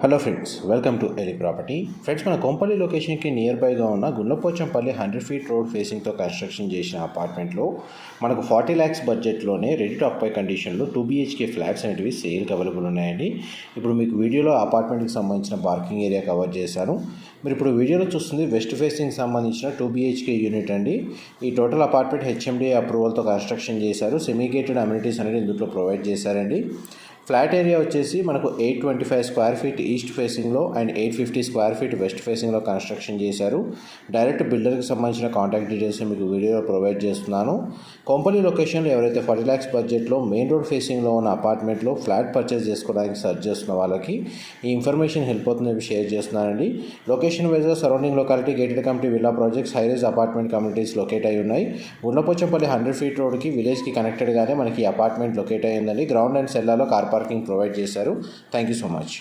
Hello friends, welcome to Eli property. Friends, మన కొంపల్లి లొకేషన్కి near బైగా ఉన్న గుండ్లపోచంపల్లి 100 ఫీట్ రోడ్ ఫేసింగ్తో కన్స్ట్రక్షన్ చేసిన అపార్ట్మెంట్లో మనకు 40 lakhs బడ్జెట్లోనే రెడీ టు ఆక్యుపై కండిషన్లో 2 BHK ఫ్లాట్స్ అనేటివి సేల్కి అవైలబుల్ ఉన్నాయండి. ఇప్పుడు మీకు వీడియోలో అపార్ట్మెంట్కి సంబంధించిన పార్కింగ్ ఏరియా కవర్ చేశాను. మీరు ఇప్పుడు వీడియోలో చూస్తుంది వెస్ట్ ఫేసింగ్ సంబంధించిన 2 BHK యూనిట్ అండి. ఈ టోటల్ అపార్ట్మెంట్ HMDA అప్రూవల్తో కన్స్ట్రక్షన్ చేశారు. సెమీ గేటెడ్ అమ్యూనిటీస్ అనేది ఇందులో ప్రొవైడ్ చేశారండి. ఫ్లాట్ ఏరియా వచ్చేసి మనకు 825 స్క్వేర్ ఫీట్ ఈస్ట్ ఫేసింగ్లో అండ్ 850 స్క్వేర్ ఫీట్ వెస్ట్ ఫేసింగ్లో కన్స్ట్రక్షన్ చేశారు. డైరెక్ట్ బిల్డర్కి సంబంధించిన కాంటాక్ట్ డీటెయిల్స్ మీకు వీడియోలో ప్రొవైడ్ చేస్తున్నాను. కొంపల్లి లొకేషన్లో ఎవరైతే 40 lakhs బడ్జెట్లో మెయిన్ రోడ్ ఫేసింగ్లో ఉన్న అపార్ట్మెంట్లో ఫ్లాట్ పర్చేస్ చేసుకోవడానికి సర్చ్ చేస్తున్న వాళ్ళకి ఈ ఇన్ఫర్మేషన్ హెల్ప్ అవుతుందని షేర్ చేస్తున్నానండి. లొకేషన్ వైజ్గా surrounding locality gated community villa projects highrise apartment communities locate అయి ఉన్నాయి. గుండ్లపోచంపల్లి 100 ఫీట్ రోడ్కి విలేజ్కి కనెక్టెడ్గానే మనకి అపార్ట్మెంట్ లొకేట్ అయ్యిందండి. గ్రౌండ్ అండ్ సెల్లాలో కార్ పార్కింగ్ ప్రొవైడ్ చేశారు. Thank you so much.